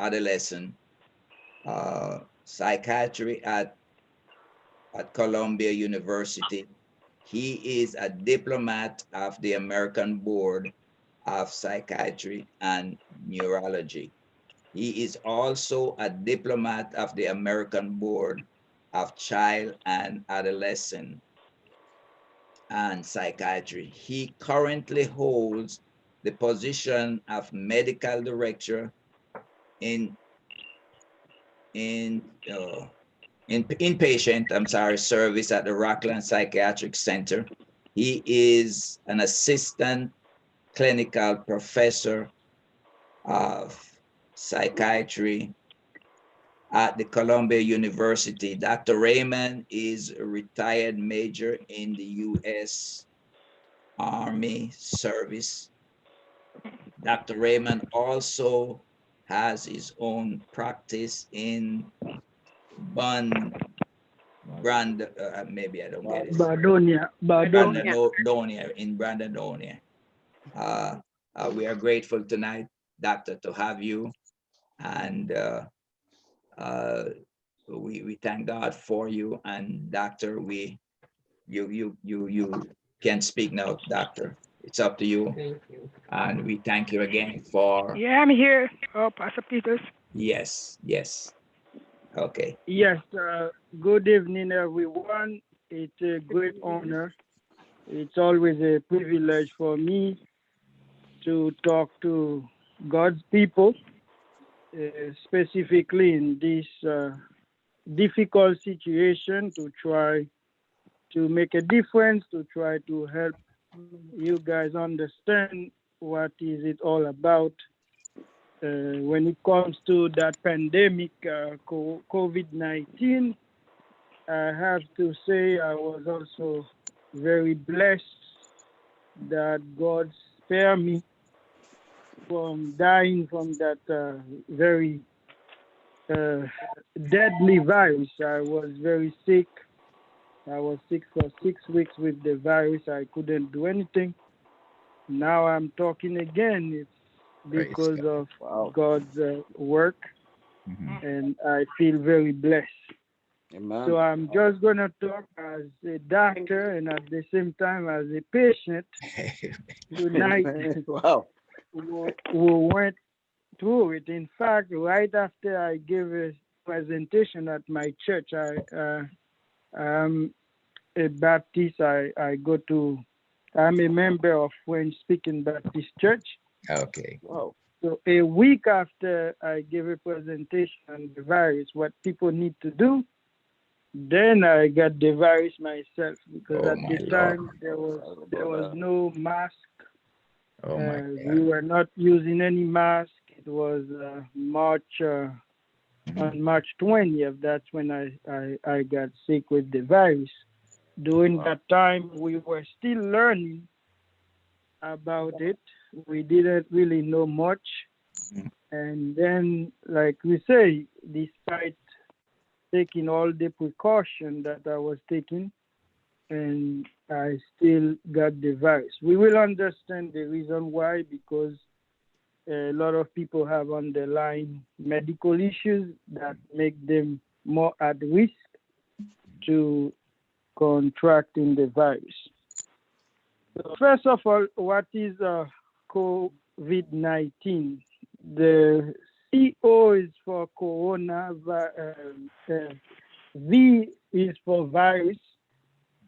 adolescent, psychiatry at Columbia University. He is a diplomat of the American Board of Psychiatry and Neurology. He is also a diplomat of the American Board of Child and Adolescent and Psychiatry. He currently holds the position of medical director in in inpatient, service at the Rockland Psychiatric Center. He is an assistant clinical professor of psychiatry at the Columbia University. Dr. Raymond is a retired major in the U.S. Army service. Dr. Raymond also has his own practice in Bun, maybe I don't get it. Brandonia, in Brandonia. We are grateful tonight, Doctor, to have you, and we thank God for you. And Doctor, you can speak now, Doctor. It's up to you. And we thank you again for. Yeah, I'm here. Oh, Pastor Peters. Yes, yes. Okay. Yes, good evening, everyone. It's a great honor. It's always a privilege for me to talk to God's people, specifically in this difficult situation, to try to make a difference, to try to help you guys understand what is it all about. When it comes to that pandemic, COVID-19, I have to say I was also very blessed that God spared me from dying from that very deadly virus. I was very sick. I was sick for 6 weeks with the virus. I couldn't do anything. Now I'm talking again. It's because of God's work, and I feel very blessed. Amen. So I'm just going to talk as a doctor and at the same time as a patient tonight. Wow. who went through it. In fact, right after I gave a presentation at my church, I'm a Baptist. I'm a member of French Speaking Baptist Church. Okay. Wow. So a week after I gave a presentation on the virus, what people need to do, then I got the virus myself, because at the time there was no mask. We were not using any mask. It was on March 20th. That's when I got sick with the virus. During that time, we were still learning about it. We didn't really know much. And then, like we say, despite taking all the precaution that I was taking, and I still got the virus. We will understand the reason why, because a lot of people have underlying medical issues that make them more at risk to contracting the virus. So first of all, what is COVID-19? The CO is for corona, V is for virus,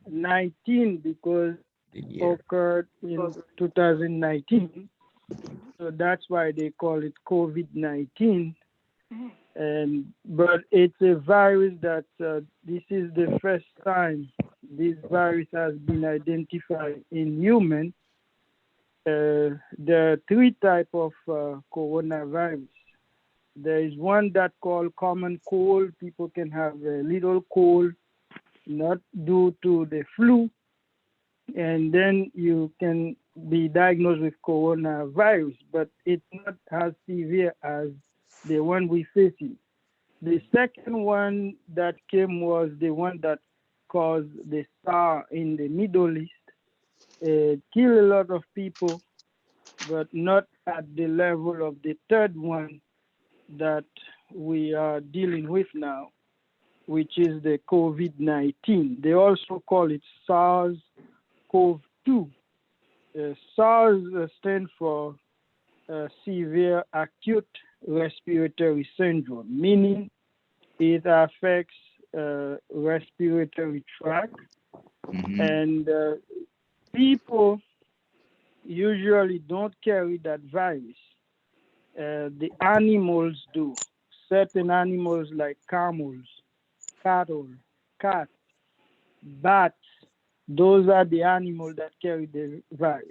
19 because it occurred in 2019. So that's why they call it COVID-19. But it's a virus that this is the first time this virus has been identified in humans. There are three types of coronavirus. There is one that called common cold. People can have a little cold, not due to the flu, and then you can be diagnosed with coronavirus, but it's not as severe as the one we're facing. The second one that came was the one that caused the SARS in the Middle East. It killed a lot of people, but not at the level of the third one that we are dealing with now, which is the COVID-19. They also call it SARS-CoV-2. SARS stands for severe acute respiratory syndrome, meaning it affects respiratory tract, Mm-hmm. and people usually don't carry that virus. The animals do. Certain animals like camels, cattle, cats, bats, those are the animals that carry the virus.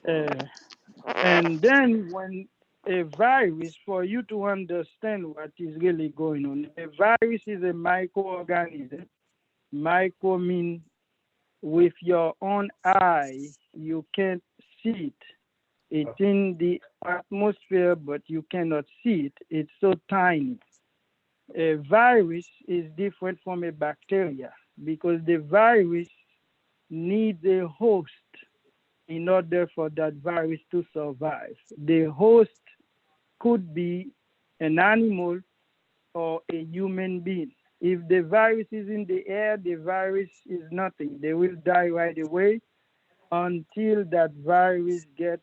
Uh, and then when a virus, for you to understand what is really going on, a virus is a microorganism. Micro means with your own eye, you can't see it. It's in the atmosphere, but you cannot see it. It's so tiny. A virus is different from a bacteria because the virus needs a host in order for that virus to survive. The host could be an animal or a human being. If the virus is in the air, the virus is nothing. They will die right away until that virus gets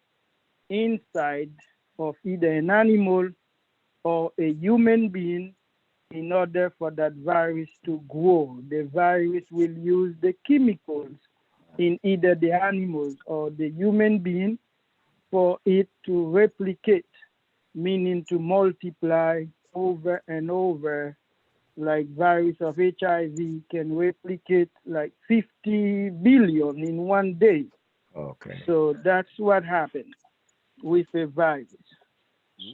inside of either an animal or a human being. In order for that virus to grow, the virus will use the chemicals in either the animals or the human being for it to replicate, meaning to multiply over and over, like virus of HIV can replicate like 50 billion in one day. Okay. So that's what happened with a virus.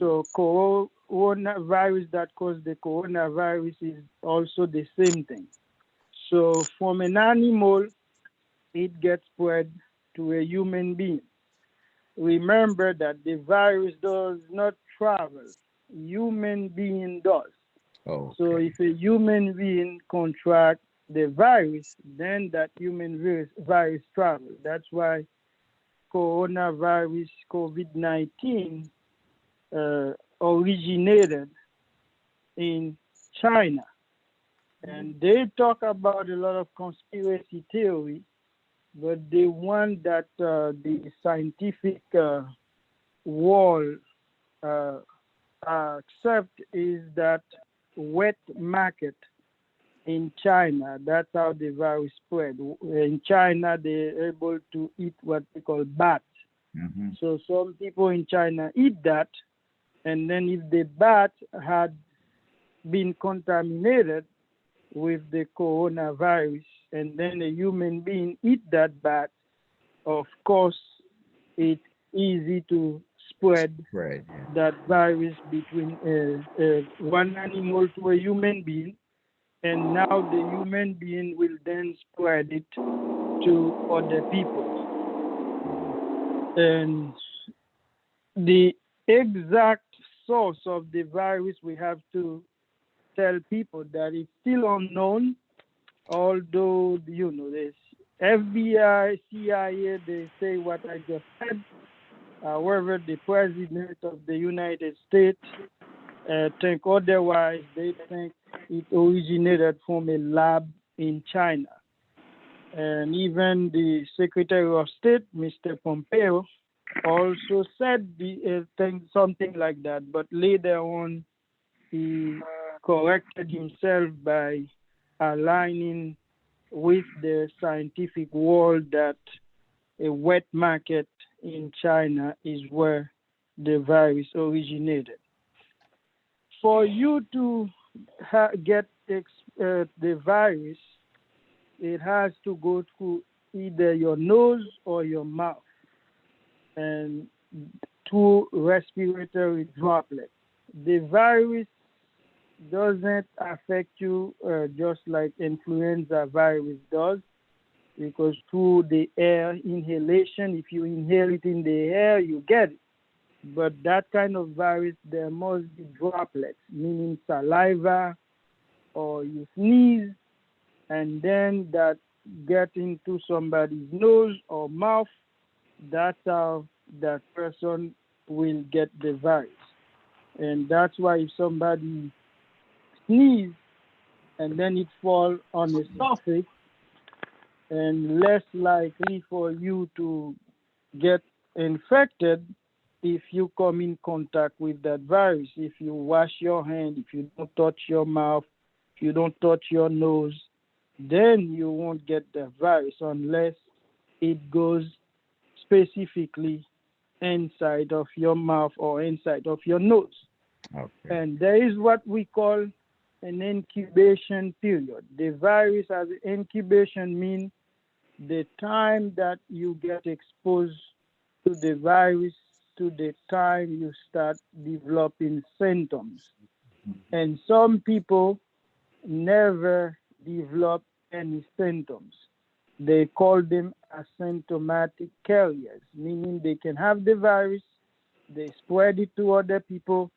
So coronavirus that caused the coronavirus is also the same thing. So from an animal, it gets spread to a human being. Remember that the virus does not travel. Human being does. So Okay. if a human being contract the virus, then that human virus travels. That's why coronavirus COVID-19 originated in China. And they talk about a lot of conspiracy theory, but the one that the scientific world uh, accept is that wet market in China. That's how the virus spread. In China, they're able to eat what they call bat. Mm-hmm. So some people in China eat that, and then if the bat had been contaminated with the coronavirus, and then a human being eat that bat, of course, it's easy to spread Right. Yeah. that virus between one animal to a human being, and now the human being will then spread it to other people. And the exact source of the virus, we have to tell people that it's still unknown, although, this FBI, CIA, they say what I just said. However, the President of the United States think otherwise. They think it originated from a lab in China. And even the Secretary of State, Mr. Pompeo, also said something like that. But later on, he corrected himself by aligning with the scientific world that a wet market in China is where the virus originated. For you to get the virus, it has to go through either your nose or your mouth and through respiratory droplets. The virus doesn't affect you just like influenza virus does, because through the air inhalation, if you inhale it in the air, you get it. But that kind of virus, there must be droplets, meaning saliva, or you sneeze, and then that get into somebody's nose or mouth. That's how that person will get the virus. And that's why if somebody sneeze and then it fall on the surface, and less likely for you to get infected if you come in contact with that virus. If you wash your hand, if you don't touch your mouth, if you don't touch your nose, then you won't get the virus unless it goes specifically inside of your mouth or inside of your nose. Okay. And there is what we call an incubation period. The virus has an incubation mean the time that you get exposed to the virus to the time you start developing symptoms. And some people never develop any symptoms. They call them asymptomatic carriers, meaning they can have the virus, they spread it to other people,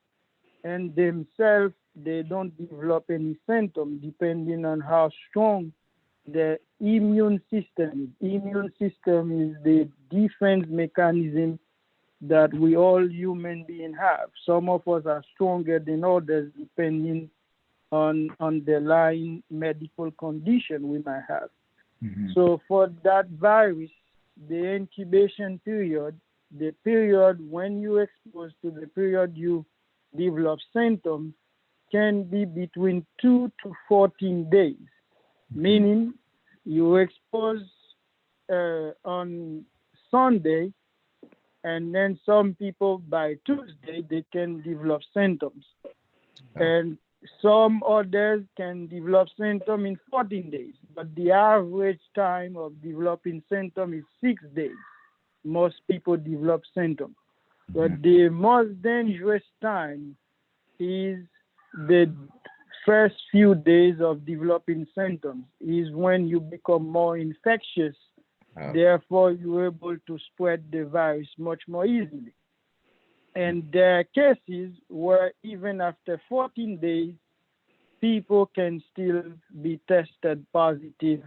and themselves they don't develop any symptoms depending on how strong the immune system is. Immune system is the defense mechanism that we all human beings have. Some of us are stronger than others depending on underlying medical condition we might have. Mhm. So for that virus, the incubation period, the period when you expose to the period you develop symptoms can be between 2 to 14 days, meaning you expose on Sunday, and then some people by Tuesday they can develop symptoms, Oh. and some others can develop symptoms in 14 days. But the average time of developing symptoms is 6 days. Most people develop symptoms, but the most dangerous time is the first few days of developing symptoms. Is when you become more infectious. Oh. Therefore, you're able to spread the virus much more easily. And there are cases where even after 14 days, people can still be tested positive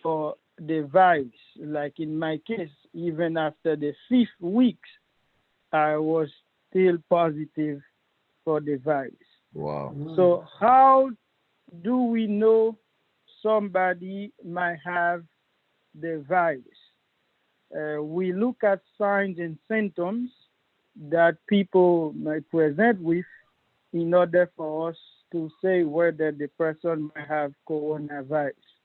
for the virus. Like in my case, even after the 5th week, I was still positive for the virus. Wow. So how do we know somebody might have the virus? We look at signs and symptoms that people might present with in order for us to say whether the person might have coronavirus.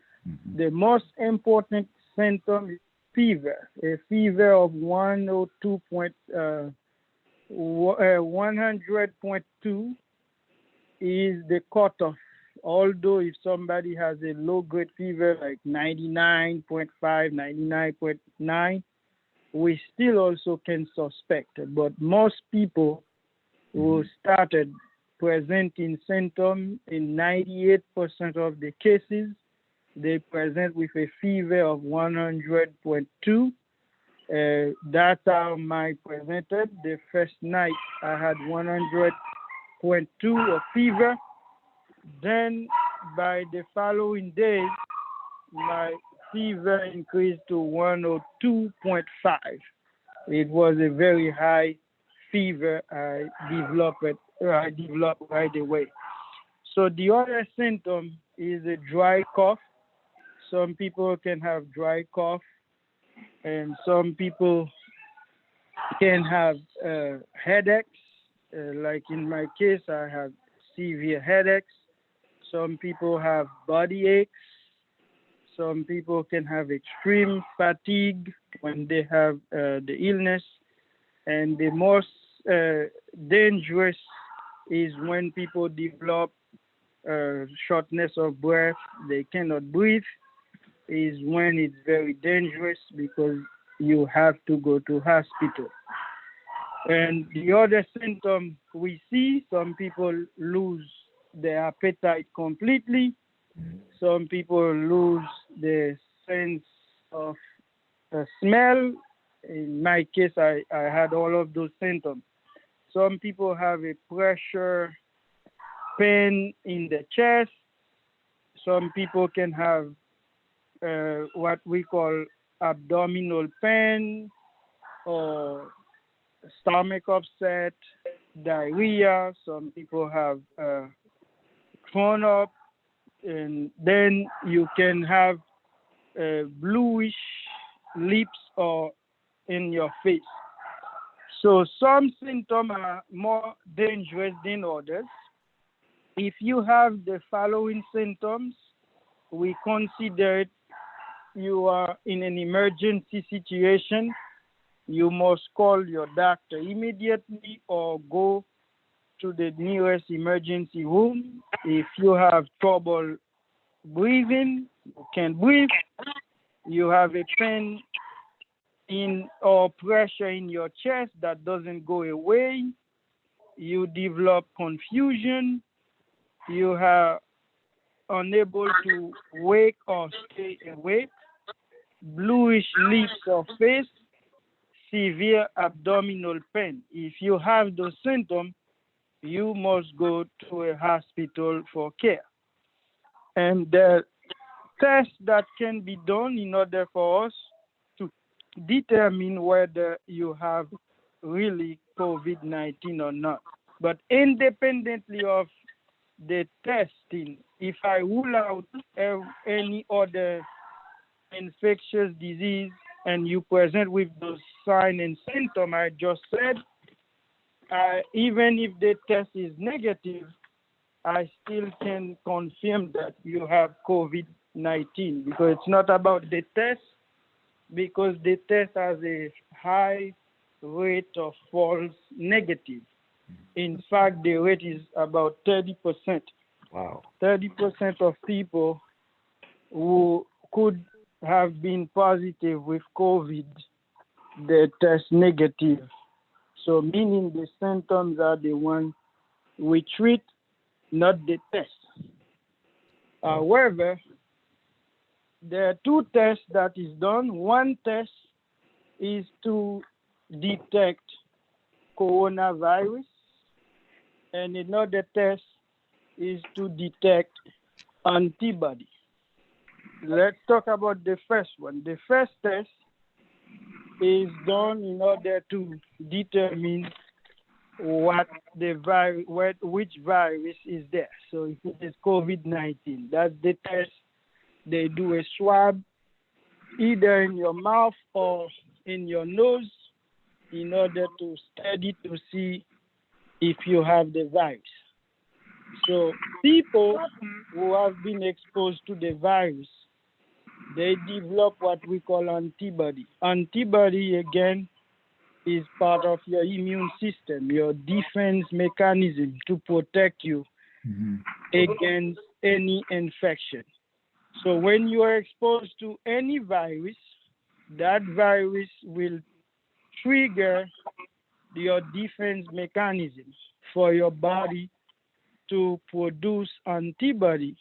The most important symptom is fever. A fever of 100.2 is the cutoff. Although if somebody has a low grade fever like 99.5, 99.9, we still also can suspect. But most people who started presenting symptoms in 98% of the cases, they present with a fever of 100.2. That's how I presented. The first night I had 100.2 of fever. Then by the following day, my fever increased to 102.5. It was a very high fever I developed right away. So the other symptom is a dry cough. Some people can have dry cough, and some people can have headaches. Like in my case, I have severe headaches. Some people have body aches. Some people can have extreme fatigue when they have the illness. And the most dangerous is when people develop shortness of breath, they cannot breathe, is when it's very dangerous because you have to go to hospital. And the other symptom we see, some people lose their appetite completely. Some people lose the sense of smell. In my case, I had all of those symptoms. Some people have a pressure pain in the chest. Some people can have what we call abdominal pain or stomach upset. diarrhea. Some people have thrown up, and then you can have bluish lips or in your face. So some symptoms are more dangerous than others. If you have the following symptoms, we consider it you are in an emergency situation. You must call your doctor immediately or go to the nearest emergency room. If you have trouble breathing, you can't breathe, you have a pain in or pressure in your chest that doesn't go away, you develop confusion, you are unable to wake or stay awake, bluish lips or face, severe abdominal pain. If you have those symptoms, you must go to a hospital for care. And the tests that can be done in order for us to determine whether you have really COVID-19 or not. But independently of the testing, if I rule out any other infectious disease and you present with those signs and symptoms I just said, even if the test is negative, I still can confirm that you have COVID-19 because it's not about the test, because the test has a high rate of false negative. In fact, the rate is about 30%. Wow. 30% of people who could have been positive with COVID, they test negative. So meaning the symptoms are the ones we treat, not the test. However, there are two tests that is done. One test is to detect coronavirus, and another test is to detect antibody. Let's talk about the first one. The first test is done in order to determine which virus is there. So if it is COVID-19, that's the test. They do a swab either in your mouth or in your nose in order to study to see if you have the virus. So people who have been exposed to the virus, they develop what we call antibody. Antibody, again, is part of your immune system, your defense mechanism to protect you against any infection. So when you are exposed to any virus, that virus will trigger your defense mechanism for your body to produce antibody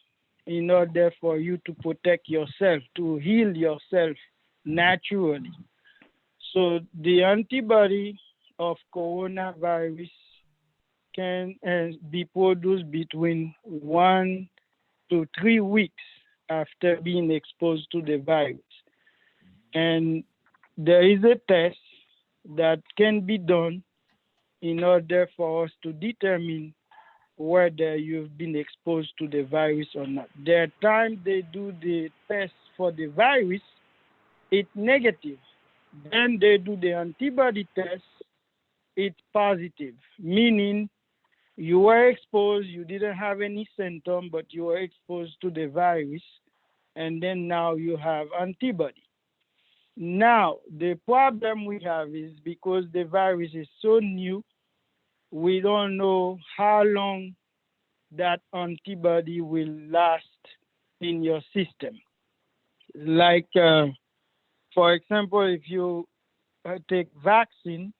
in order for you to protect yourself, to heal yourself naturally. So the antibody of coronavirus can be produced between 1 to 3 weeks after being exposed to the virus. And there is a test that can be done in order for us to determine whether you've been exposed to the virus or not. The time they do the test for the virus, it's negative. Then they do the antibody test, it's positive, meaning you were exposed, you didn't have any symptom, but you were exposed to the virus, and then now you have antibody. Now, the problem we have is because the virus is so new, we don't know how long that antibody will last in your system. Like, for example, if you take vaccine,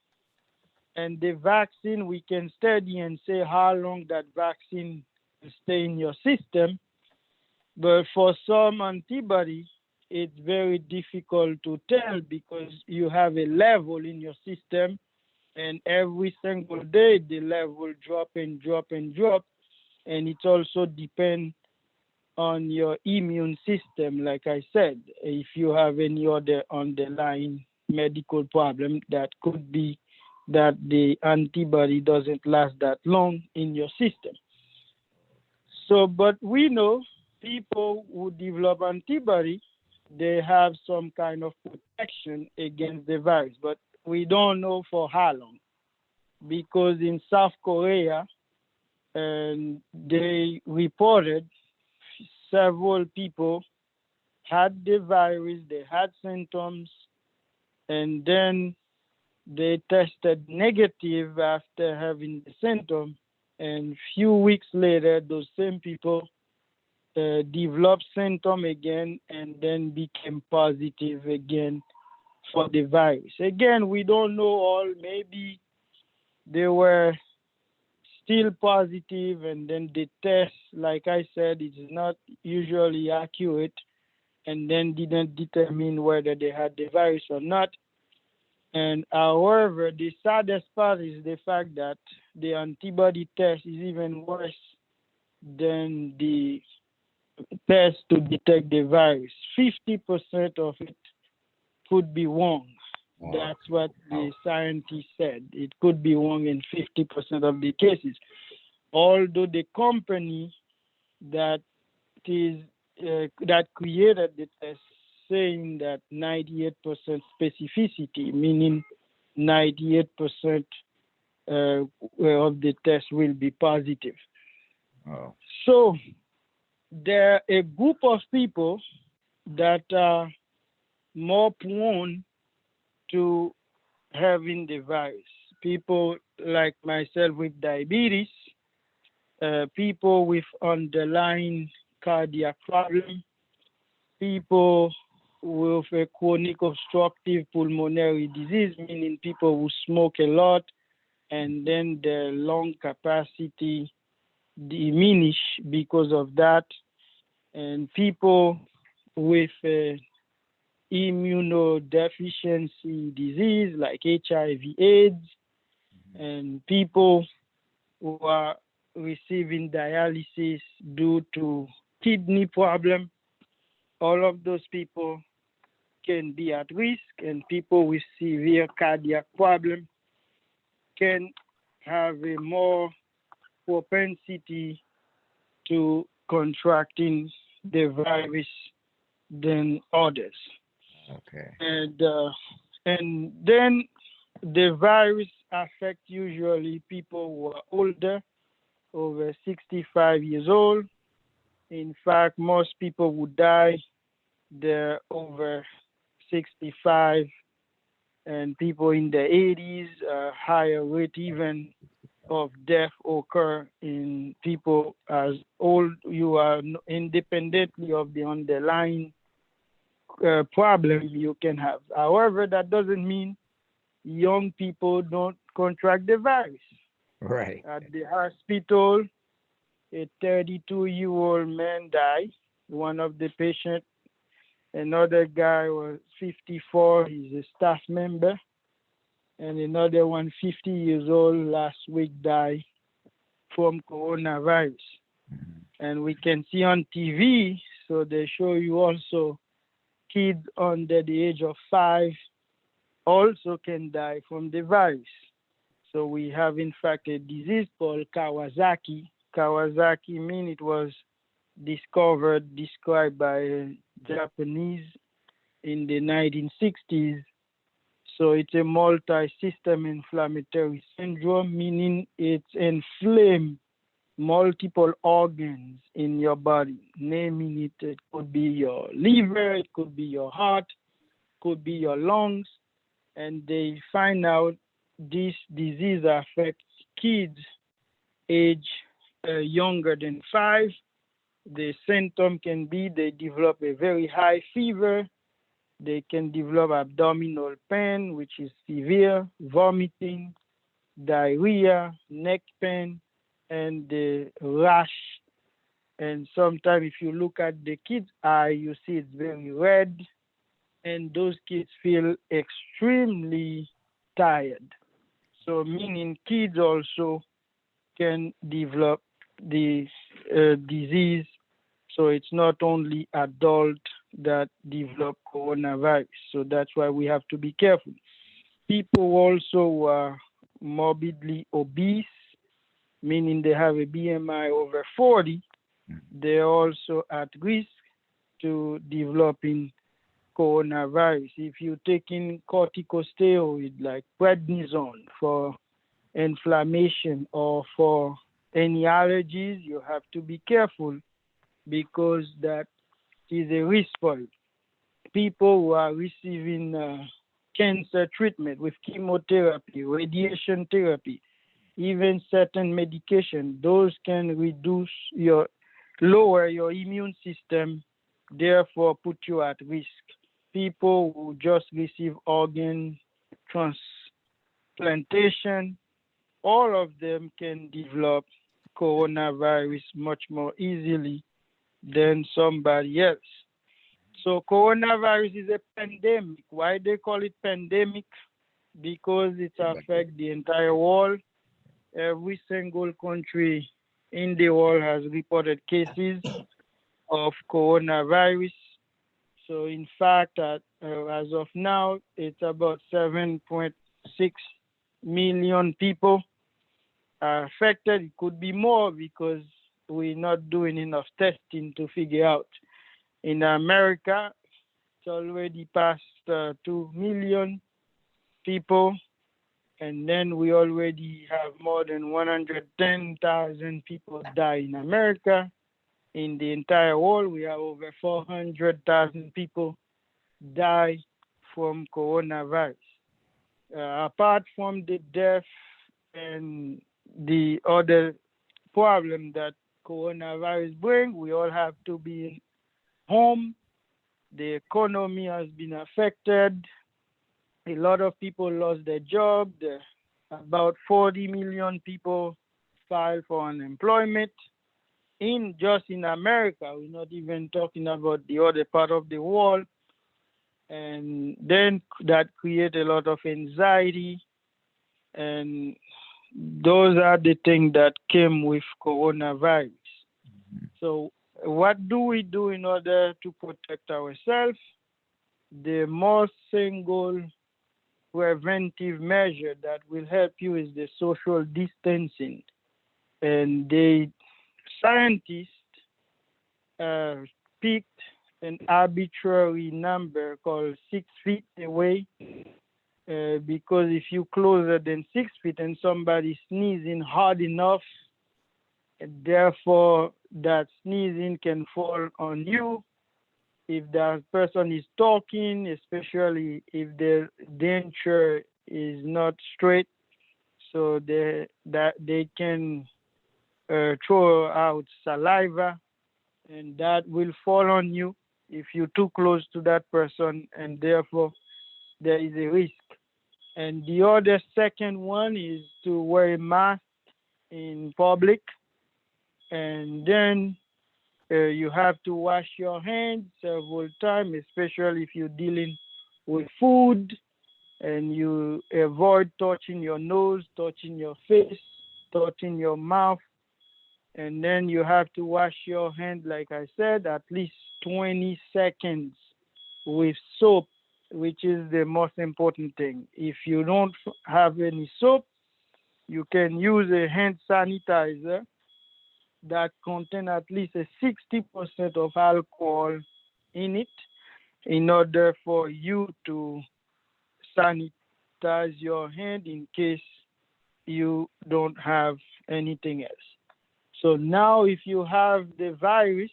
and the vaccine, we can study and say how long that vaccine will stay in your system. But for some antibody, it's very difficult to tell because you have a level in your system, and every single day the level drop and drop and drop, and it also depends on your immune system. Like I said, if you have any other underlying medical problem that could be that the antibody doesn't last that long in your system. So, but we know people who develop antibody, they have some kind of protection against the virus, but we don't know for how long. Because in South Korea, and they reported several people had the virus, they had symptoms, and then they tested negative after having the symptom. And few weeks later, those same people developed symptom again and then became positive again for the virus. Again, we don't know all. Maybe they were still positive, and then the test, like I said, is not usually accurate, and then didn't determine whether they had the virus or not. And however, the saddest part is the fact that the antibody test is even worse than the test to detect the virus. 50% of it could be wrong. Wow. That's what the scientists said. It could be wrong in 50% of the cases. Although the company that is that created the test saying that 98% specificity, meaning 98% of the test will be positive. Oh. So there are a group of people that are more prone to having the virus. People like myself with diabetes, people with underlying cardiac problem, people with a chronic obstructive pulmonary disease, meaning people who smoke a lot and then their lung capacity diminish because of that, and people with immunodeficiency disease like HIV/AIDS, and people who are receiving dialysis due to kidney problem. All of those people can be at risk, and people with severe cardiac problem can have a more propensity to contracting the virus than others. Okay. And then the virus affects usually people who are older, over 65 years old. In fact, most people who die, they're over 65, and people in the 80s, higher rate even of death occur in people as old you are, independently of the underlying problem you can have. However, that doesn't mean young people don't contract the virus. Right. At the hospital, a 32-year-old man died. One of the patients, another guy was 54, he's a staff member, and another one, 50 years old, last week died from coronavirus. Mhm. And we can see on TV, so they show you also kids under the age of 5 also can die from the virus. So we have, in fact, a disease called Kawasaki. Kawasaki means it was described by Japanese in the 1960s. So it's a multi-system inflammatory syndrome, meaning it's inflamed multiple organs in your body, naming it, it could be your liver, it could be your heart, could be your lungs, and they find out this disease affects kids age younger than 5. The symptom can be they develop a very high fever, they can develop abdominal pain, which is severe, vomiting, diarrhea, neck pain, and the rash. And sometimes if you look at the kid's eye, you see it's very red, and those kids feel extremely tired. So meaning kids also can develop the disease. So it's not only adult that develop coronavirus. So that's why we have to be careful. People also are morbidly obese, meaning they have a BMI over 40, they're also at risk to developing coronavirus. If you're taking corticosteroid like prednisone for inflammation or for any allergies, you have to be careful because that is a risk for you. People who are receiving cancer treatment with chemotherapy, radiation therapy, even certain medication, those can lower your immune system, therefore put you at risk. People who just receive organ transplantation, all of them can develop coronavirus much more easily than somebody else. So coronavirus is a pandemic. Why they call it pandemic? Because it affects the entire world. Every single country in the world has reported cases of coronavirus. So in fact, as of now, it's about 7.6 million people are affected. It could be more because we're not doing enough testing to figure out. In America, it's already past 2 million people, and then we already have more than 110,000 people die in America. In the entire world, we have over 400,000 people die from coronavirus. Apart from the death and the other problem that coronavirus bring, we all have to be home. The economy has been affected. A lot of people lost their job. About 40 million people filed for unemployment just in America. We're not even talking about the other part of the world. And then that create a lot of anxiety. And those are the things that came with coronavirus. So what do we do in order to protect ourselves? The most single preventive measure that will help you is the social distancing. And the scientists picked an arbitrary number called 6 feet away, because if you closer than 6 feet and somebody sneezing hard enough, therefore that sneezing can fall on you. If that person is talking, especially if the denture is not straight, so they can throw out saliva, and that will fall on you if you're too close to that person, and therefore there is a risk. And the other second one is to wear a mask in public, and then you have to wash your hands several times, especially if you're dealing with food, and you avoid touching your nose, touching your face, touching your mouth. And then you have to wash your hand, like I said, at least 20 seconds with soap, which is the most important thing. If you don't have any soap, you can use a hand sanitizer that contains at least a 60% of alcohol in it in order for you to sanitize your hand in case you don't have anything else. So now if you have the virus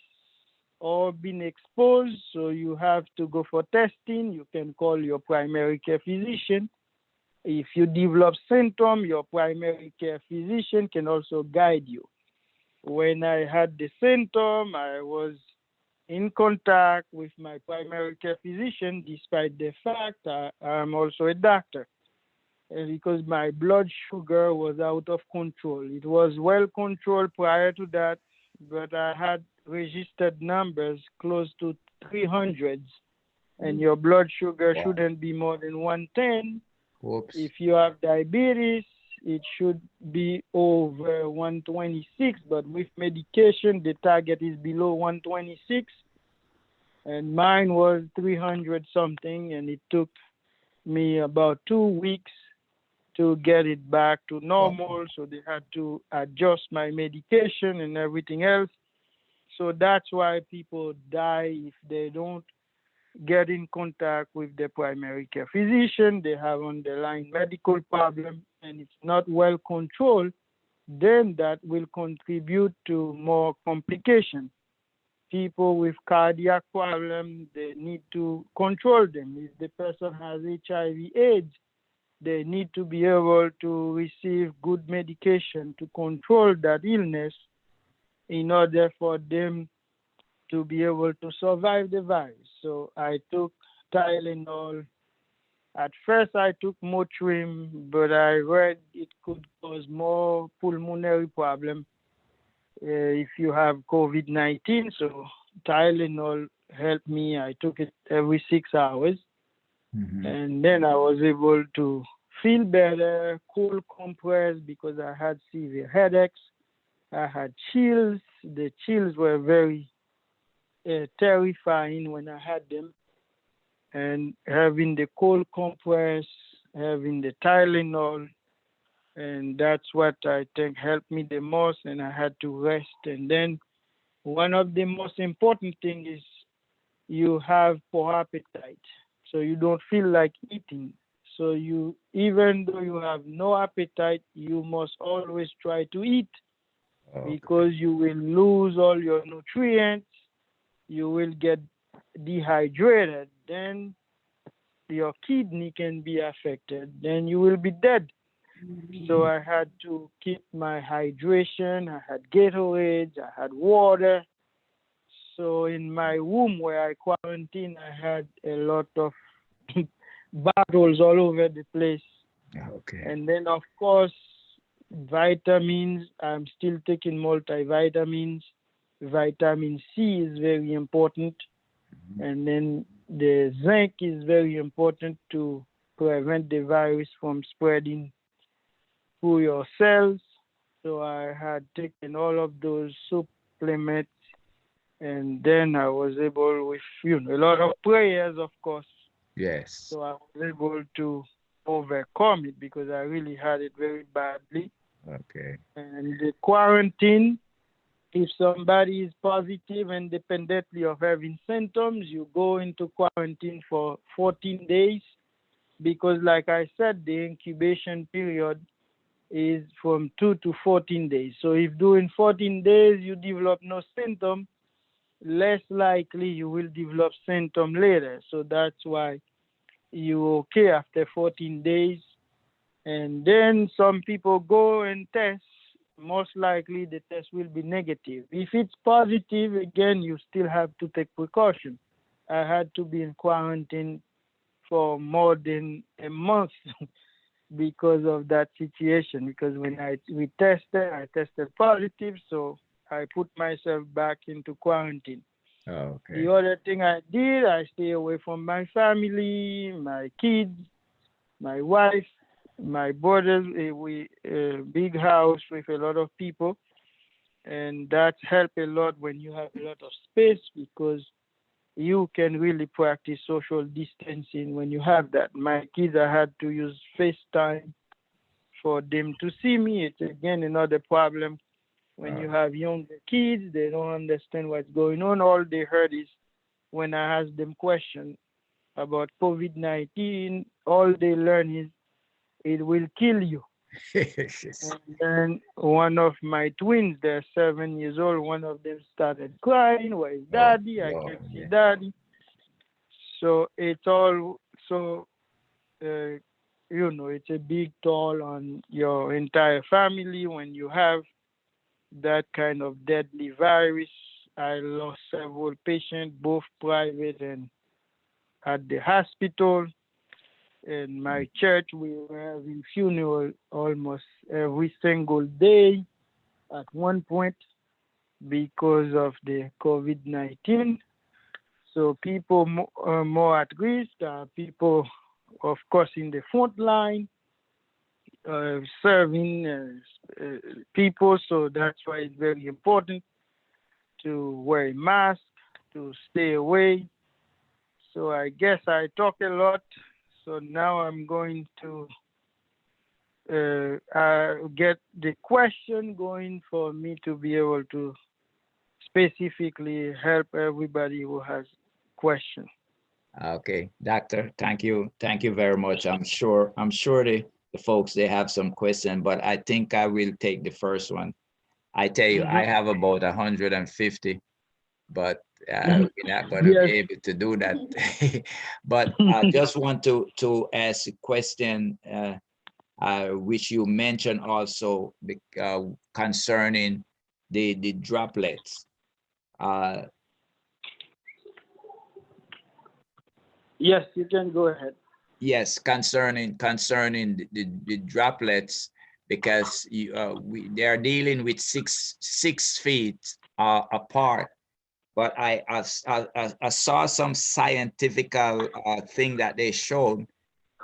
or been exposed, so you have to go for testing, you can call your primary care physician. If you develop symptoms, your primary care physician can also guide you. When I had the symptom, I was in contact with my primary care physician, despite the fact I'm also a doctor, because my blood sugar was out of control. It was well controlled prior to that, but I had registered numbers close to 300s, and your blood sugar shouldn't be more than 110. Whoops. If you have diabetes, it should be over 126, but with medication, the target is below 126. And mine was 300 something, and it took me about 2 weeks to get it back to Wow. normal. So they had to adjust my medication and everything else. So that's why people die if they don't get in contact with the primary care physician. They have underlying medical problem and it's not well controlled, then that will contribute to more complications. People with cardiac problems, they need to control them. If the person has HIV/AIDS, they need to be able to receive good medication to control that illness in order for them to be able to survive the virus. So I took Tylenol. At first, I took Motrin, but I read it could cause more pulmonary problem if you have COVID-19. So Tylenol helped me. I took it every 6 hours, Mm-hmm. and then I was able to feel better. Cold compress because I had severe headaches. I had chills. The chills were very terrifying when I had them. And having the cold compress, having the Tylenol, and that's what I think helped me the most. And I had to rest. And then one of the most important thing is you have poor appetite, so you don't feel like eating. So you, even though you have no appetite, you must always try to eat Okay. because you will lose all your nutrients. You will get dehydrated. Then your kidney can be affected. Then you will be dead. So I had to keep my hydration. I had Gatorade. I had water. So in my room where I quarantine, I had a lot of bottles all over the place. Okay. And then, of course, vitamins. I'm still taking multivitamins. Vitamin C is very important. And then the zinc is very important to prevent the virus from spreading through your cells. So I had taken all of those supplements, and then I was able, with a lot of prayers, of course. Yes. So I was able to overcome it because I really had it very badly. Okay. And the quarantine, if somebody is positive, independently of having symptoms, you go into quarantine for 14 days because, like I said, the incubation period is from 2 to 14 days. So if during 14 days you develop no symptom, less likely you will develop symptom later. So that's why you okay after 14 days. And then some people go and test. Most likely the test will be negative. If it's positive, again, you still have to take precaution. I had to be in quarantine for more than a month because of that situation. Because when I tested positive, so I put myself back into quarantine. The Okay. other thing I did, I stay away from my family, my kids, my wife, my brothers. We big house with a lot of people, and that help a lot when you have a lot of space because you can really practice social distancing when you have that. My kids, I had to use FaceTime for them to see me. It's again another problem when Uh, you have younger kids. They don't understand what's going on. All they heard is when I ask them questions about COVID-19, all they learn is it will kill you. yes. And then one of my twins, they're 7 years old, one of them started crying, where's Oh, daddy? I Lord. can't see Yeah. daddy. So it's all so uh, it's a big toll on your entire family when you have that kind of deadly virus. I lost several patients, both private and at the hospital. In my church, we were having funeral almost every single day at one point because of the COVID-19. So people more at risk, people, of course, in the front line, serving people. So that's why it's very important to wear a mask, to stay away. So I guess I talk a lot. So now I'm going to get the question going for me to be able to specifically help everybody who has questions. Okay, doctor, thank you very much. I'm sure the folks they have some question, but I think I will take the first one. I tell you, I have about 150, but we're not going to be Yes. able to do that. But I just want to ask a question, which you mentioned also concerning the droplets. Uh, Yes, you can go ahead. Yes, concerning the droplets, because they are dealing with 6 feet apart. But I saw some scientific thing that they showed,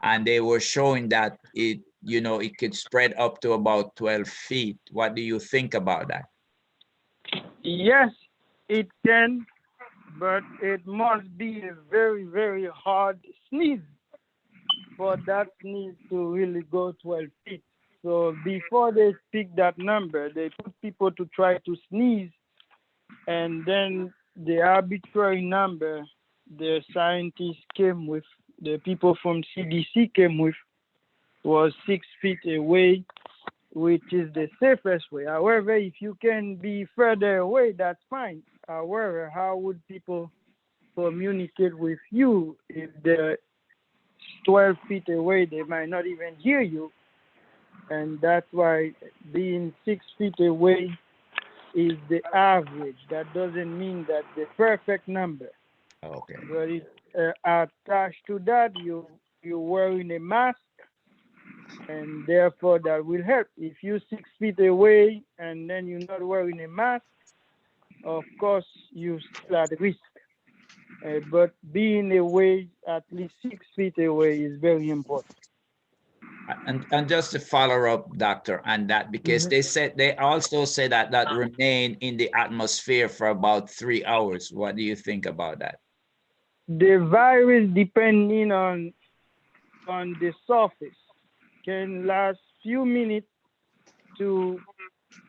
and they were showing that it could spread up to about 12 feet. What do you think about that? Yes, it can, but it must be a very, very hard sneeze for that sneeze to really go 12 feet. So before they pick that number, they put people to try to sneeze, and then the arbitrary number the scientists came with, the people from CDC came with, was 6 feet away, which is the safest way. However, if you can be further away, that's fine. However, how would people communicate with you if they're 12 feet away? They might not even hear you. And that's why being 6 feet away is the average. That doesn't mean that's the perfect number. Okay. But it's attached to that, you're wearing a mask, and therefore that will help. If you're 6 feet away and then you're not wearing a mask, of course you're still at risk. But being away at least 6 feet away is very important. And just to follow up, doctor, on that, because they also say that remain in the atmosphere for about 3 hours. What do you think about that? The virus, depending on the surface, can last few minutes to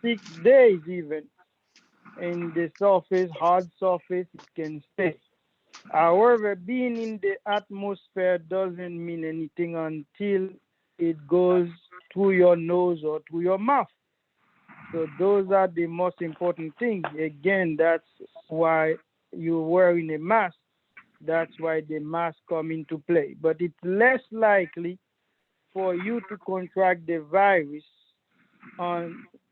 6 days even. In the surface, hard surface, it can stay. However, being in the atmosphere doesn't mean anything until it goes through your nose or through your mouth. So those are the most important things. Again, that's why you're wearing a mask. That's why the mask come into play. But it's less likely for you to contract the virus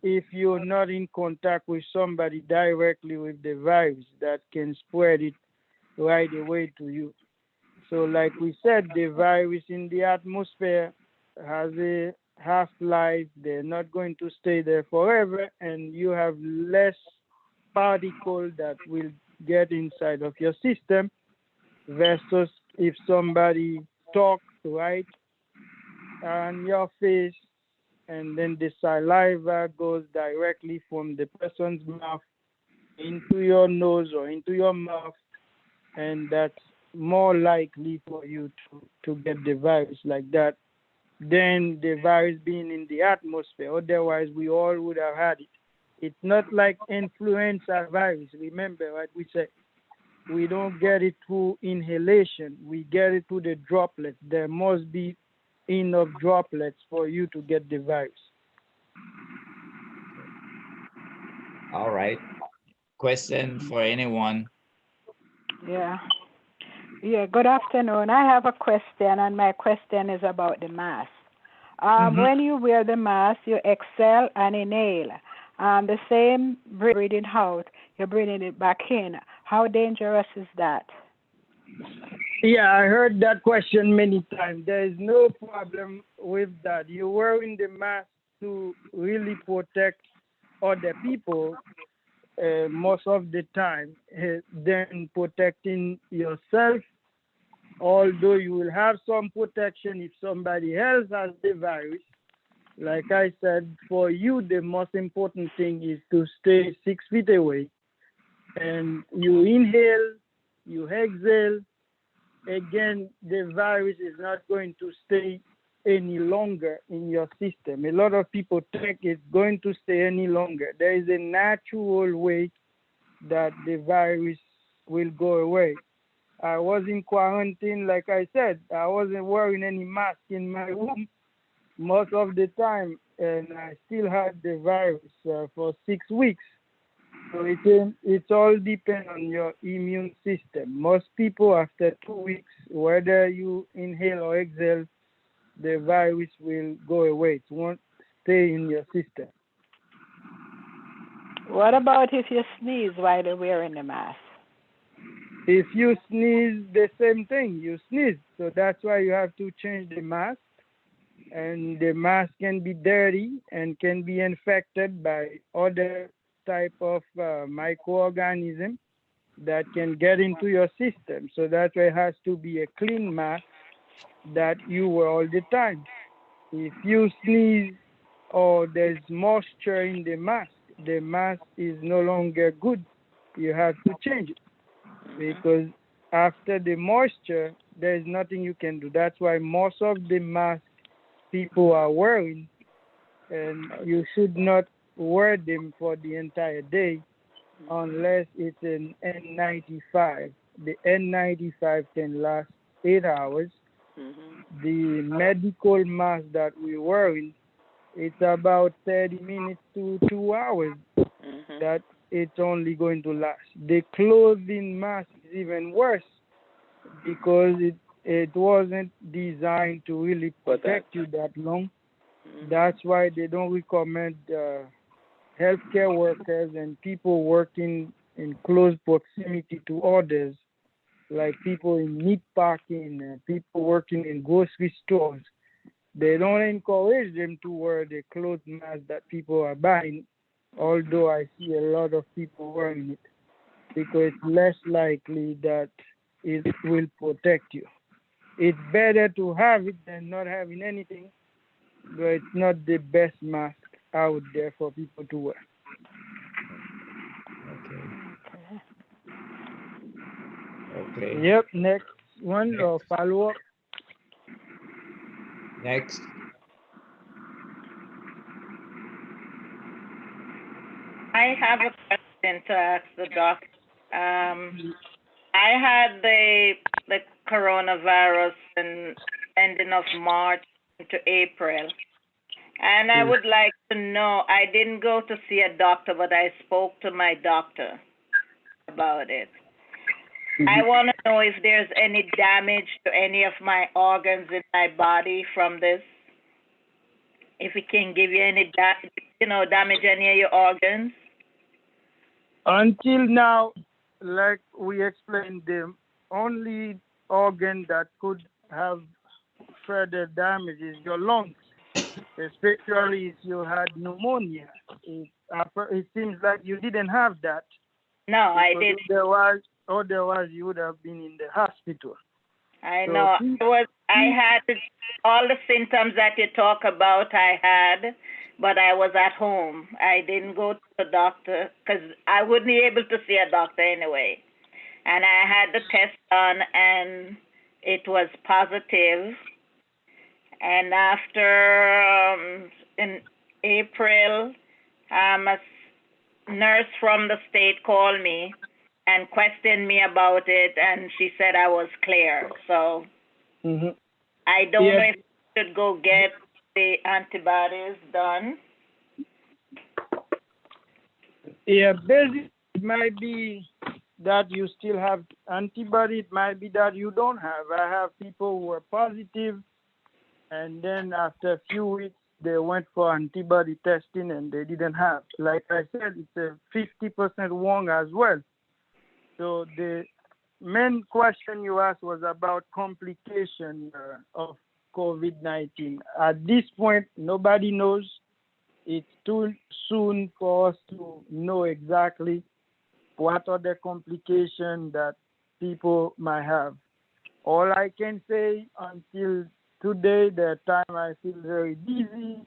if you're not in contact with somebody directly with the virus that can spread it right away to you. So like we said, the virus in the atmosphere has a half-life. They're not going to stay there forever, and you have less particles that will get inside of your system versus if somebody talks right on your face, and then the saliva goes directly from the person's mouth into your nose or into your mouth, and that's more likely for you to get the virus like that than the virus being in the atmosphere. Otherwise, we all would have had it. It's not like influenza virus. Remember what we said. We don't get it through inhalation. We get it through the droplets. There must be enough droplets for you to get the virus. All right. Question for anyone? Yeah. Yeah, good afternoon. I have a question, and my question is about the mask. When you wear the mask, you exhale and inhale. The same breathing out, you're breathing it back in. How dangerous is that? Yeah, I heard that question many times. There is no problem with that. You're wearing the mask to really protect other people most of the time, then protecting yourself, although you will have some protection if somebody else has the virus. Like I said, for you, the most important thing is to stay 6 feet away. And you inhale, you exhale. Again, the virus is not going to stay any longer in your system. A lot of people think it's going to stay any longer. There is a natural way that the virus will go away. I was in quarantine, like I said. I wasn't wearing any mask in my room most of the time, and I still had the virus for 6 weeks. So it all depends on your immune system. Most people, after 2 weeks, whether you inhale or exhale, the virus will go away. It won't stay in your system. What about if you sneeze while you're wearing the mask? If you sneeze, the same thing, you sneeze. So that's why you have to change the mask. And the mask can be dirty and can be infected by other type of microorganism that can get into your system. So that's why it has to be a clean mask that you wear all the time. If you sneeze or there's moisture in the mask is no longer good. You have to change it because after the moisture, there's nothing you can do. That's why most of the masks people are wearing, and you should not wear them for the entire day unless it's an N95. The N95 can last 8 hours. The medical mask that we're wearing, it's about 30 minutes to 2 hours that it's only going to last. The clothing mask is even worse because it wasn't designed to really protect you that long. That's why they don't recommend healthcare workers and people working in close proximity to others, like people in meat packing, people working in grocery stores. They don't encourage them to wear the cloth mask that people are buying, although I see a lot of people wearing it because it's less likely that it will protect you. It's better to have it than not having anything, but it's not the best mask out there for people to wear. Okay. Yep, next one or follow up. Next. I have a question to ask the doc. I had the coronavirus in ending of March to April, and I would like to know. I didn't go to see a doctor, but I spoke to my doctor about it. I want to know if there's any damage to any of my organs in my body from this. If it can give you any, damage any of your organs. Until now, like we explained, the only organ that could have further damage is your lungs, especially if you had pneumonia. It seems like you didn't have that. No, I didn't. Otherwise, you would have been in the hospital. I know. I had all the symptoms that you talk about. I had, but I was at home. I didn't go to the doctor because I wouldn't be able to see a doctor anyway. And I had the test done, and it was positive. And after in April, a nurse from the state called me and questioned me about it, and she said I was clear. So I don't know if I should go get the antibodies done. Yeah, basically, it might be that you still have antibody. It might be that you don't have. I have people who are positive, and then after a few weeks, they went for antibody testing, and they didn't have. Like I said, it's a 50% wrong as well. So the main question you asked was about complication of COVID-19. At this point, nobody knows. It's too soon for us to know exactly what are the complications that people might have. All I can say until today, the time I feel very dizzy.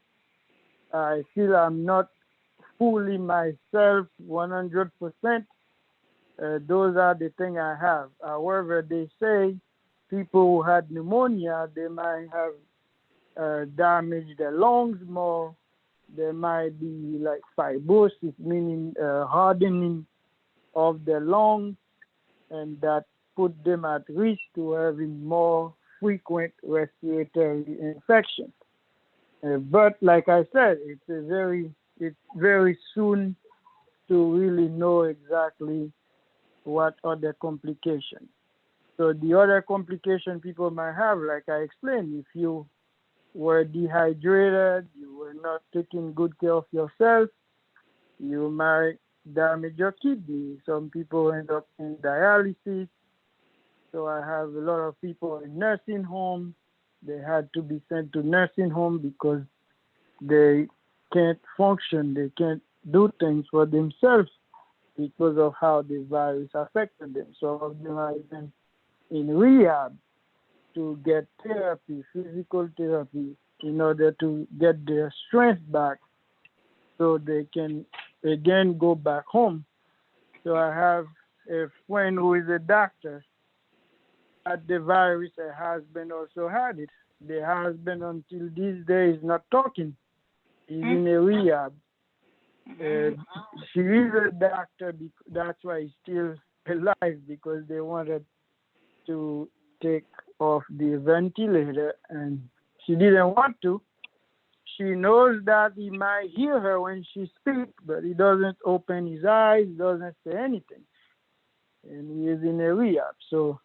I feel I'm not fully myself 100%. Those are the things I have. However, they say people who had pneumonia, they might have damage the lungs more. There might be like fibrosis, meaning hardening of the lungs, and that put them at risk to having more frequent respiratory infections. But like I said, it's very soon to really know exactly what are the complications. So the other complication people might have, like I explained, if you were dehydrated, you were not taking good care of yourself, you might damage your kidney. Some people end up in dialysis. So I have a lot of people in nursing homes. They had to be sent to nursing home because they can't function. They can't do things for themselves because of how the virus affected them. Some of them are even in rehab to get therapy, physical therapy, in order to get their strength back so they can again go back home. So I have a friend who is a doctor. Had the virus, her husband also had it. The husband until this day is not talking. He's in a rehab. She is a doctor, that's why he's still alive, because they wanted to take off the ventilator and she didn't want to. She knows that he might hear her when she speaks, but he doesn't open his eyes, doesn't say anything. And he is in a rehab. So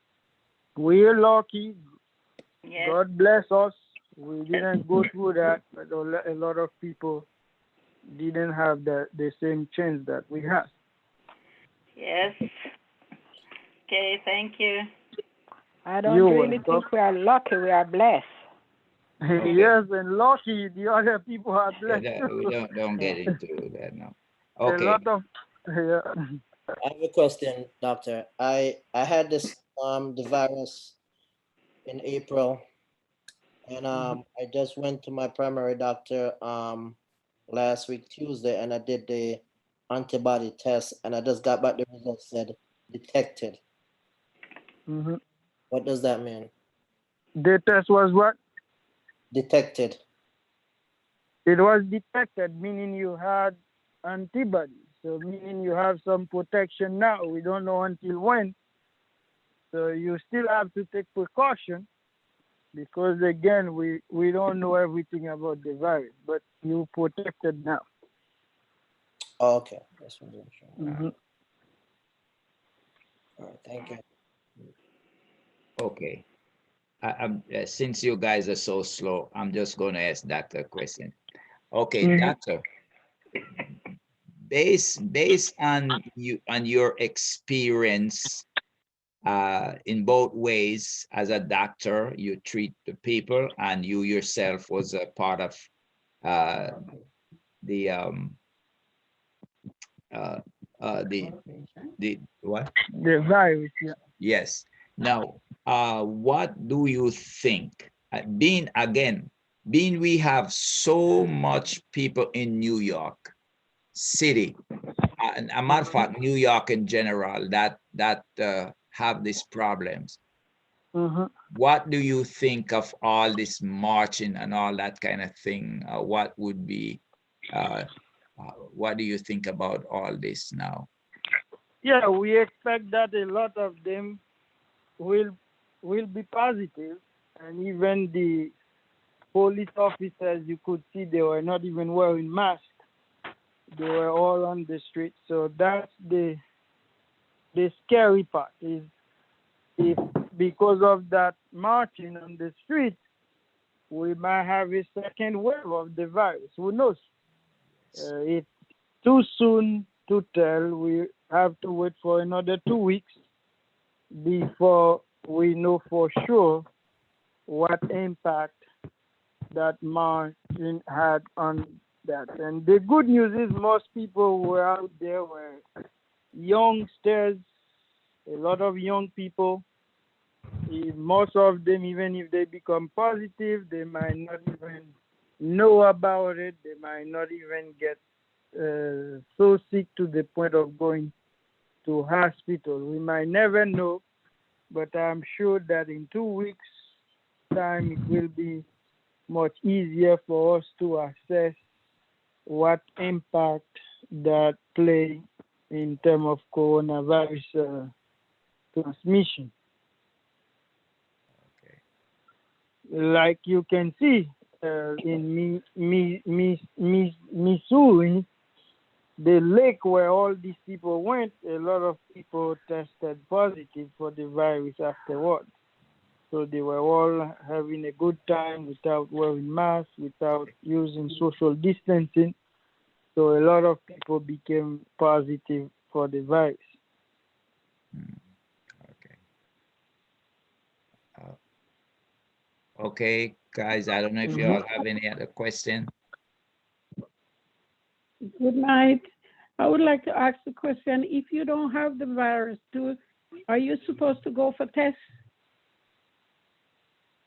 we're lucky. Yes. God bless us. We didn't go through that, but a lot of people didn't have the same chance that we had. Yes. Okay, thank you. I don't You're really welcome. think we are lucky. We are blessed. Okay. Yes, and lucky the other people are blessed. We don't get into that now. A Okay. lot of yeah. I have a question, doctor. I had this the virus in April, and I just went to my primary doctor last week Tuesday, and I did the antibody test, and I just got back the results said detected. Mm-hmm. What does that mean? The test was what? Detected. It was detected, meaning you had antibodies. So meaning you have some protection now. We don't know until when. So you still have to take precaution because again we don't know everything about the virus, but you protected now. Oh, okay. That's what I'm sure. Mm-hmm. All right, thank you. Okay. Since you guys are so slow, I'm just going to ask Doctor a question. Okay, Doctor, based on your experience in both ways, as a doctor, you treat the people, and you yourself was a part of the what? The virus, yeah. Yes. Now, what do you think? Being we have so much people in New York City, and a matter of fact, New York in general, that have these problems. Mm-hmm. What do you think of all this marching and all that kind of thing? What would be? What do you think about all this now? Yeah, we expect that a lot of them will be positive, and even the police officers, you could see they were not even wearing masks. They were all on the street. So that's the scary part, is if because of that marching on the street, we might have a second wave of the virus. Who knows? It's too soon to tell. We have to wait for another 2 weeks before we know for sure what impact that marching had on that. And the good news is most people who were out there were youngsters, a lot of young people. Most of them, even if they become positive, they might not even know about it. They might not even get so sick to the point of going to hospital. We might never know, but I'm sure that in 2 weeks' time it will be much easier for us to assess what impact that play in terms of coronavirus transmission. Okay. Like you can see in Missouri, the lake where all these people went, a lot of people tested positive for the virus afterward. So they were all having a good time without wearing masks, without using social distancing. So a lot of people became positive for the virus. Okay. Okay, guys, I don't know if you all have any other question. Good night. I would like to ask the question, if you don't have the virus, are you supposed to go for tests?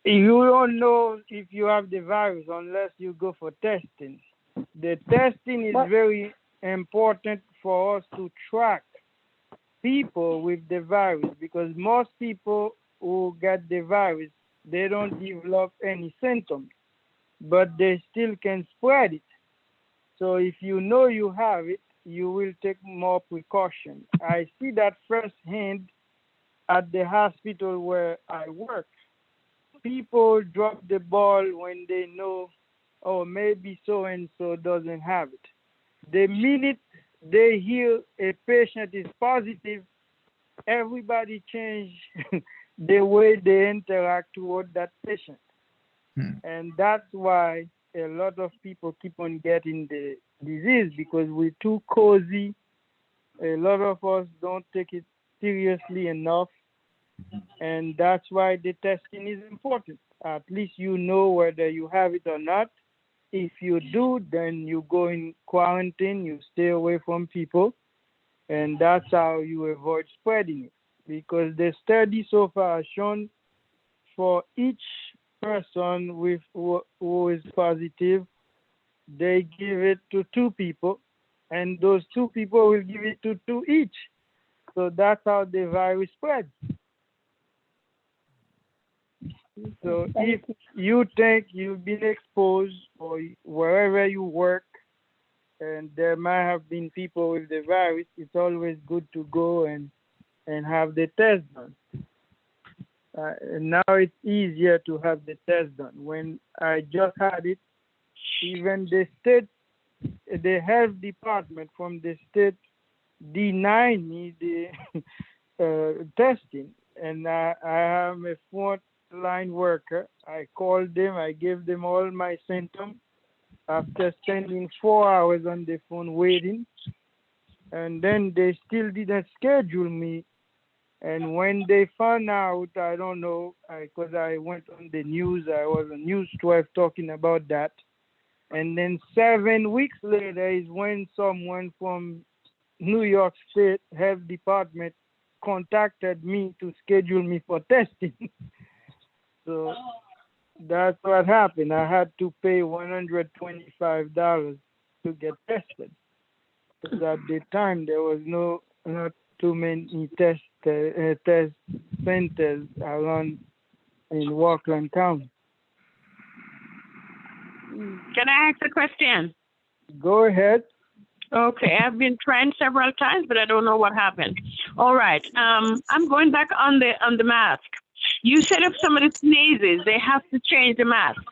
You don't know if you have the virus unless you go for testing. The testing is very important for us to track people with the virus, because most people who get the virus, they don't develop any symptoms, but they still can spread it. So if you know you have it, you will take more precaution. I see that firsthand at the hospital where I work. People drop the ball when they know, oh, maybe so and so doesn't have it. The minute they hear a patient is positive, everybody change the way they interact toward that patient. And that's why a lot of people keep on getting the disease, because we're too cozy. A lot of us don't take it seriously enough. And that's why the testing is important. At least you know whether you have it or not. If you do, then you go in quarantine, you stay away from people, and that's how you avoid spreading it. Because the study so far has shown for each person who is positive, they give it to 2 people, and those 2 people will give it to 2 each. So that's how the virus spreads. So if you think you've been exposed or wherever you work, and there might have been people with the virus, it's always good to go and have the test done. Now it's easier to have the test done. When I just had it, even the health department from the state denied me the testing. And I am a frontline worker. I called them, I gave them all my symptoms after spending 4 hours on the phone waiting. And then they still didn't schedule me. And when they found out, I don't know, because I went on the news, I was on News 12 talking about that. And then 7 weeks later is when someone from New York State Health Department contacted me to schedule me for testing. So that's what happened. I had to pay $125 to get tested. Because at the time there was not too many test centers around in Rockland County. Can I ask a question? Go ahead. Okay, I've been trying several times, but I don't know what happened. All right, I'm going back on the mask. You said if somebody sneezes, they have to change the mask.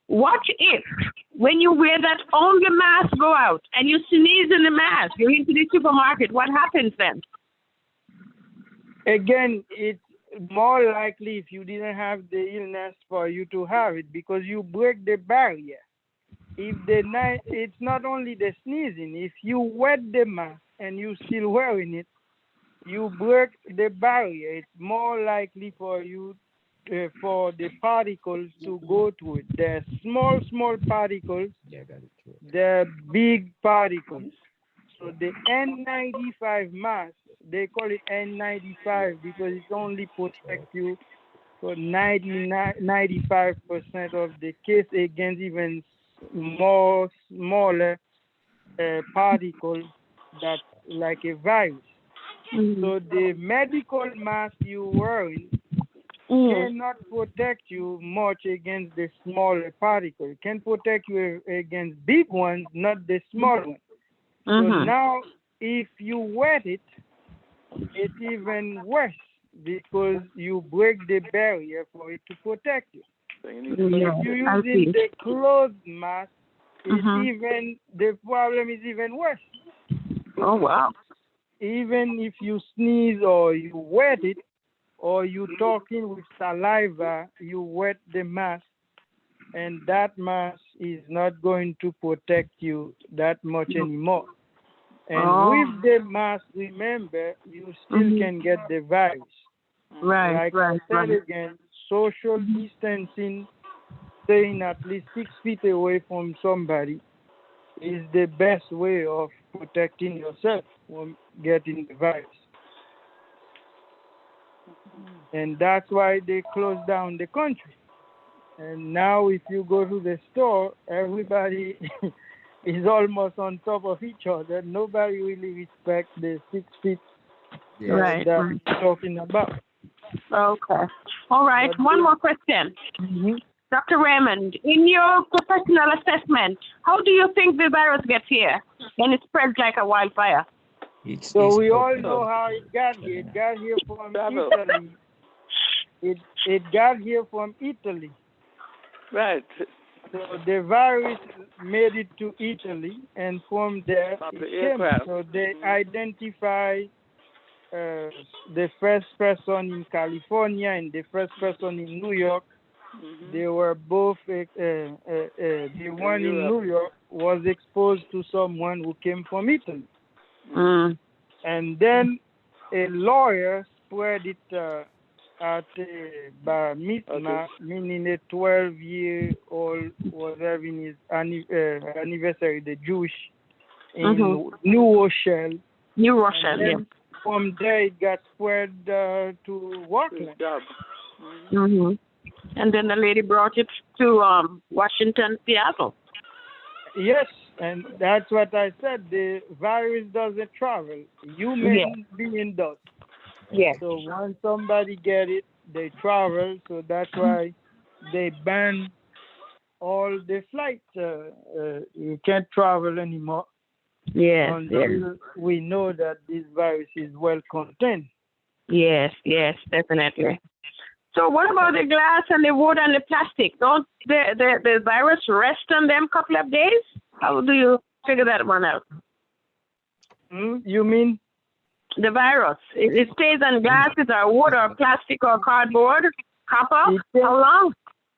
What if, when you wear that only mask go out and you sneeze in the mask, you're into the supermarket, what happens then? Again, it's more likely if you didn't have the illness for you to have it, because you break the barrier. It's not only the sneezing. If you wet the mask and you still wearing it, you break the barrier. It's more likely for you for the particles to go through it. They're small particles. They're big particles. So the N95 mask, they call it N95 because it only protects you for 95% of the case against even smaller particles that like a virus. So the medical mask you're wearing cannot protect you much against the smaller particle. It can protect you against big ones, not the small ones. So now, if you wet it, it's even worse because you break the barrier for it to protect you. So if you're using the closed mask, the problem is even worse. Oh, wow. Even if you sneeze or you wet it, or you talking with saliva, you wet the mask, and that mask is not going to protect you that much anymore. And with the mask, remember, you still can get the virus. Like I said again, social distancing, staying at least 6 feet away from somebody, is the best way of protecting yourself from getting the virus. And that's why they closed down the country. And now if you go to the store, everybody is almost on top of each other. Nobody really respects the 6 feet that we're talking about. Okay. All right. One more question. Dr. Raymond, in your professional assessment, how do you think the virus gets here and it spreads like a wildfire? So we all know how it got here. It got here from Italy. It got here from Italy. Right. So the virus made it to Italy, and from there it came. So they identify the first person in California and the first person in New York. They were both, the one in New York was exposed to someone who came from Italy. And then a lawyer spread it at bar mitzvah, meaning a 12-year-old was having his anniversary, the Jewish, in New Rochelle. New Rochelle, yeah. From there, it got spread to Rockland. And then the lady brought it to Washington, Seattle. Yes, and that's what I said. The virus doesn't travel. Human being does. Yes. So once somebody get it, they travel. So that's why they ban all the flights. You can't travel anymore. Yes. Until we know that this virus is well contained. Yes, definitely. So what about the glass and the wood and the plastic? Don't the virus rest on them a couple of days? How do you figure that one out? You mean? The virus. It stays on glasses or wood or plastic or cardboard, copper? How long?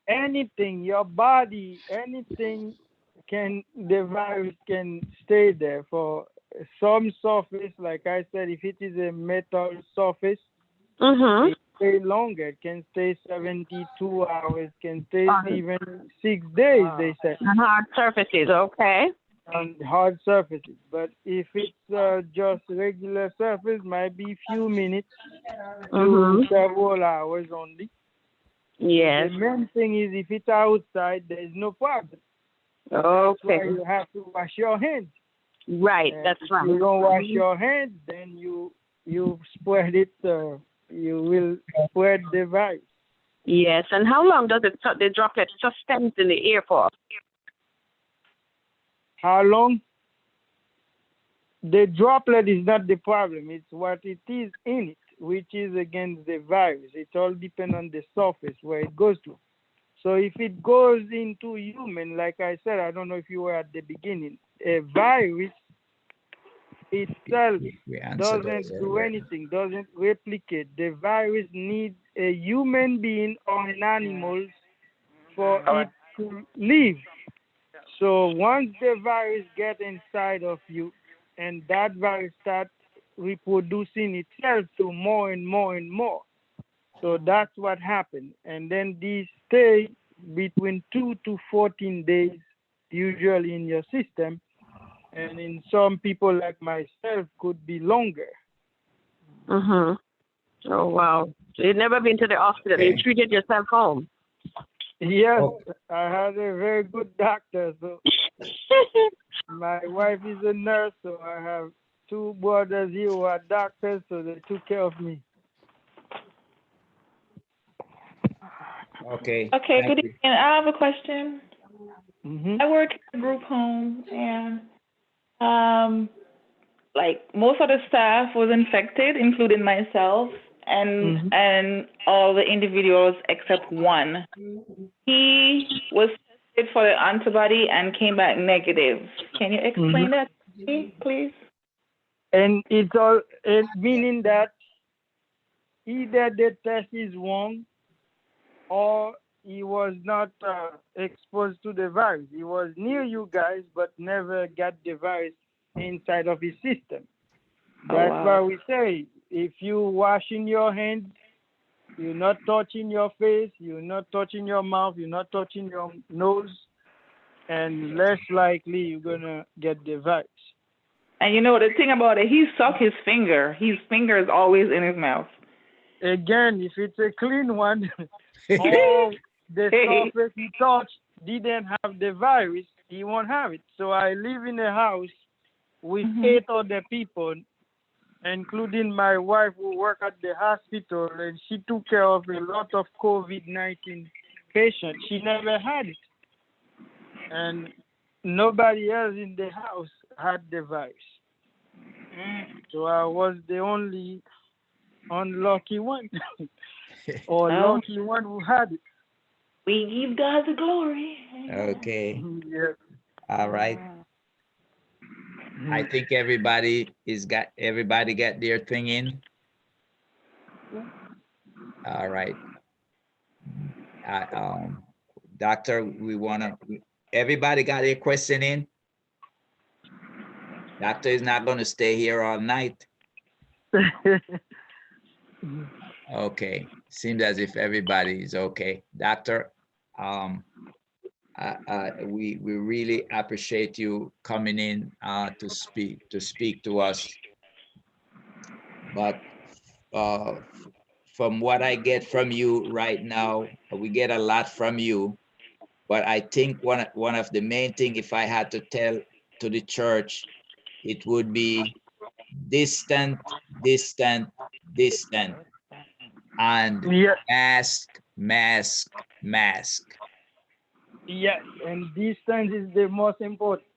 Anything, your body, anything the virus can stay there for some surface. Like I said, if it is a metal surface, it stay longer. It can stay 72 hours, can stay even 6 days, they say. Hard surfaces, okay. On hard surfaces. But if it's just regular surface, might be few minutes to several hours only. Yes. The main thing is if it's outside, there's no problem. Okay. That's why you have to wash your hands. Right, that's right. If you don't wash your hands, then you spread it. You will spread the virus. Yes, and how long does the droplet suspend in the air for? How long? The droplet is not the problem. It's what it is in it, which is against the virus. It all depends on the surface where it goes to. So if it goes into human, like I said, I don't know if you were at the beginning, a virus itself doesn't do anything, doesn't replicate. The virus needs a human being or an animal for it to live. So once the virus gets inside of you and that virus starts reproducing itself to more and more and more. So that's what happened. And then these stay between 2 to 14 days usually in your system. And in some people like myself could be longer. Oh, wow. So you've never been to the hospital. You treated yourself home. Yes, I had a very good doctor. So my wife is a nurse, so I have 2 brothers here who are doctors, so they took care of me. Okay. Okay, thank good you. evening. I have a question. Mm-hmm. I work in a group home, and like most of the staff was infected, including myself, Mm-hmm. and all the individuals except one. He was tested for the antibody and came back negative. Can you Mm-hmm. explain that to me, please? And it's all it meaning that either the test is wrong or he was not exposed to the virus. He was near you guys, but never got the virus inside of his system. Oh That's why wow. we say if you washing your hands, you're not touching your face, you're not touching your mouth, you're not touching your nose, and less likely you're gonna get the virus. And you know the thing about it, he sucked his finger. His finger is always in his mouth. Again, if it's a clean one, or the surface he touched didn't have the virus, he won't have it. So I live in a house with 8 other people, including my wife who worked at the hospital, and she took care of a lot of COVID-19 patients. She never had it. And nobody else in the house had the virus. So I was the only unlucky one, or Well, lucky one who had it. we give God the glory. Okay. Yeah. All right. I think everybody got their thing in. All right. Doctor, everybody got their question in? Doctor is not going to stay here all night. Okay. Seems as if everybody is okay. Doctor, we really appreciate you coming in to speak to us. But from what I get from you right now, we get a lot from you. But I think one of the main thing, if I had to tell to the church, it would be distant, distant, distant, and Yeah. mask, mask, mask. Yes, and distance is the most important.